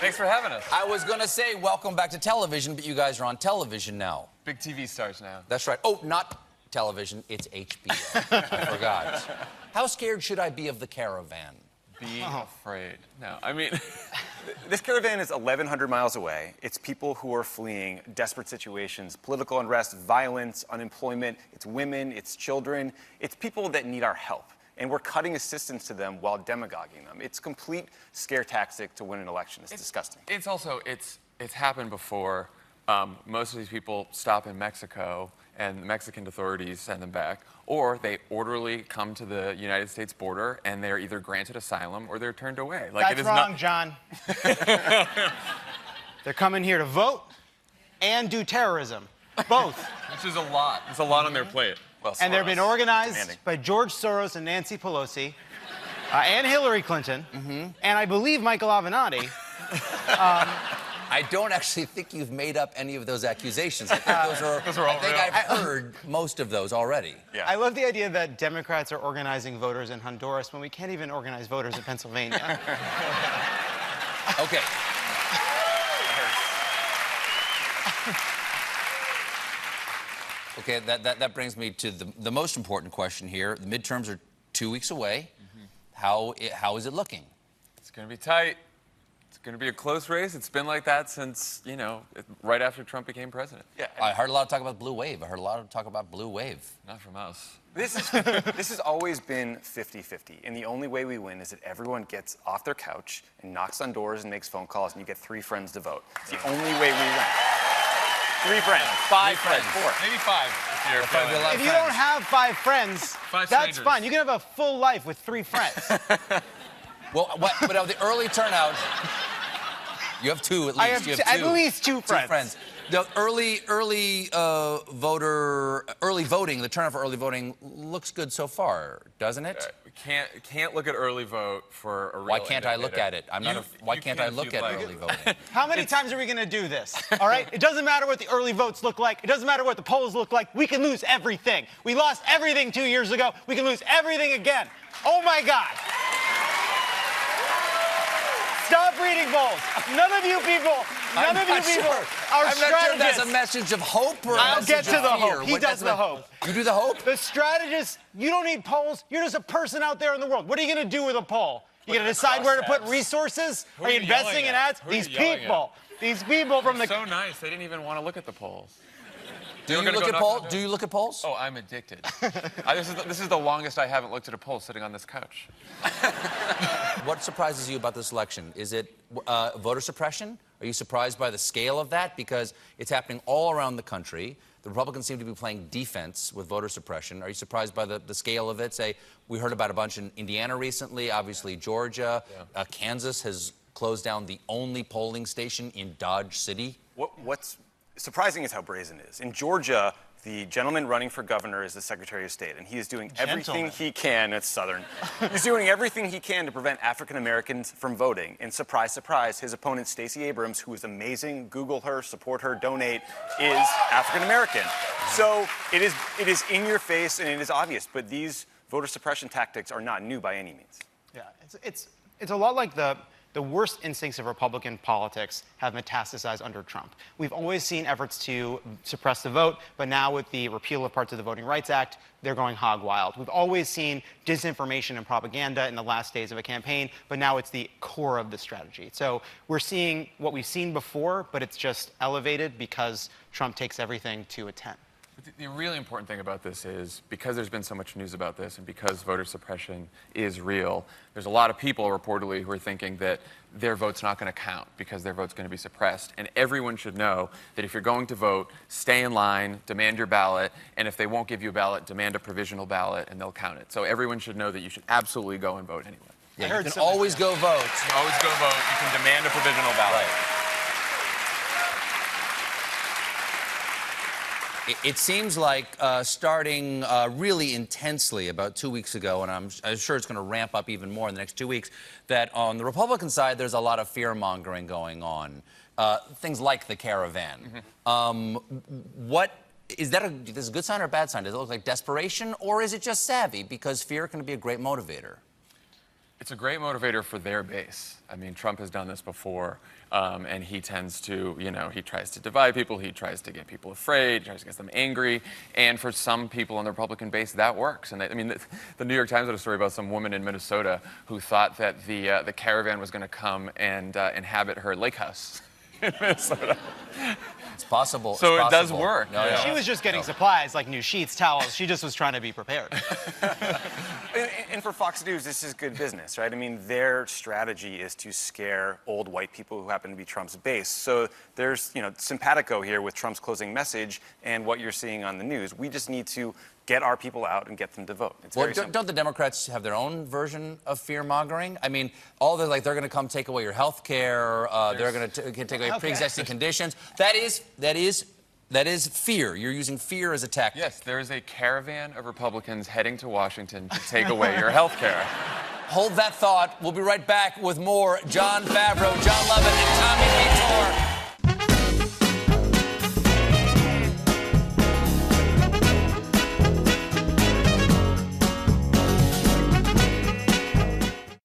Thanks for having us. I was going to say welcome back to television, but you guys are on television now. Big TV stars now. That's right. Oh, not television, it's HBO. I forgot. How scared should I be of the caravan? Be afraid. No, I mean... This caravan is 1,100 miles away. It's people who are fleeing desperate situations, political unrest, violence, unemployment. It's women, it's children. It's people that need our help. And we're cutting assistance to them while demagoguing them. It's complete scare tactic to win an election. It's disgusting. It's also, it's happened before. Most of these people stop in Mexico and the Mexican authorities send them back, or they orderly come to the United States border and they're either granted asylum or they're turned away. Like, that's wrong, John. They're coming here to vote and do terrorism. Both. Which is a lot. It's a lot on their plate. Well, and they've been organized by George Soros and Nancy Pelosi and Hillary Clinton, and I believe Michael Avenatti. I don't actually think you've made up any of those accusations. I think those are all real. I've heard most of those already. Yeah. I love the idea that Democrats are organizing voters in Honduras when we can't even organize voters in Pennsylvania. Okay. Okay, that brings me to the most important question here. The midterms are 2 weeks away. How is it looking? It's going to be tight. It's going to be a close race. It's been like that since, you know, right after Trump became president. Yeah. I heard a lot of talk about blue wave. I heard a lot of talk about blue wave. Not from us. This has always been 50-50, and the only way we win is that everyone gets off their couch and knocks on doors and makes phone calls, and you get 3 friends to vote. It's the only way we win. 3 friends, 5 friends, 4. Maybe 5. If you don't have 5 friends, that's strangers. fine. You can have a full life with 3 friends. Well, but of the early turnout, you have 2 at least. I have you have at least 2 friends. 2 friends. The early voting, the turnout for early voting looks good so far, doesn't it? Can't look at early vote for a real Why can't I indicator. look at it? Why can't I look at like early voting? How many times are we going to do this? All right? It doesn't matter what the early votes look like. It doesn't matter what the polls look like. We can lose everything. We lost everything 2 years ago. We can lose everything again. Oh, my God. Stop reading polls. None of you people are I'm strategists. not sure that's a message of hope or a I'll message get to of the fear. hope. He does the hope. You do the hope? The strategist, you don't need polls. You're just a person out there in the world. What are you going to do with a poll? You going to decide where to put resources? Are you investing in ads? These people from the... So nice. They didn't even want to look at the polls. Do you look at polls? Do you look at polls? Oh, I'm addicted. This is the longest I haven't looked at a poll sitting on this couch. What surprises you about this election? Is it voter suppression? Are you surprised by the scale of that? Because it's happening all around the country. The Republicans seem to be playing defense with voter suppression. Are you surprised by the scale of it? Say, we heard about a bunch in Indiana recently, obviously Georgia. Yeah. Kansas has closed down the only polling station in Dodge City. What's surprising is how brazen it is. In Georgia, the gentleman running for governor is the Secretary of State, and he is doing everything he can. It's Southern. He's doing everything he can to prevent African Americans from voting. And surprise, surprise, his opponent, Stacey Abrams, who is amazing, Google her, support her, donate, is African American. So it is in your face and it is obvious. But these voter suppression tactics are not new by any means. Yeah, it's a lot like the worst instincts of Republican politics have metastasized under Trump. We've always seen efforts to suppress the vote, but now with the repeal of parts of the Voting Rights Act, they're going hog wild. We've always seen disinformation and propaganda in the last days of a campaign, but now it's the core of the strategy. So we're seeing what we've seen before, but it's just elevated because Trump takes everything to a 10. The really important thing about this is, because there's been so much news about this and because voter suppression is real, there's a lot of people reportedly who are thinking that their vote's not going to count because their vote's going to be suppressed. And everyone should know that if you're going to vote, stay in line, demand your ballot, and if they won't give you a ballot, demand a provisional ballot and they'll count it. So everyone should know that you should absolutely go and vote anyway. Yeah, you can always go vote. You can always go vote. You can demand a provisional ballot. Right. It seems like starting really intensely about 2 weeks ago, and I'm sure it's going to ramp up even more in the next 2 weeks, that on the Republican side, there's a lot of fear-mongering going on. Things like the caravan. Is this a good sign or a bad sign? Does it look like desperation, or is it just savvy? Because fear can be a great motivator. It's a great motivator for their base. I mean, Trump has done this before, and he tends to, he tries to divide people, he tries to get people afraid, he tries to get them angry, and for some people on the Republican base, that works. And I mean, the New York Times had a story about some woman in Minnesota who thought that the caravan was going to come and inhabit her lake house in Minnesota. It's possible. So it's it does possible. work. No, She was just getting supplies like new sheets, towels. She just was trying to be prepared. And for Fox News, this is good business, right? I mean, their strategy is to scare old white people who happen to be Trump's base. So there's, simpatico here with Trump's closing message and what you're seeing on the news. We just need to get our people out and get them to vote. It's Well, very simple. don't the Democrats have their own version of fear-mongering? I mean, they're going to come take away your health care. They're going to take away pre-existing conditions. That is fear. You're using fear as a tactic. Yes, there is a caravan of Republicans heading to Washington to take away your health care. Hold that thought. We'll be right back with more Jon Favreau, Jon Lovett, and Tommy Vietor.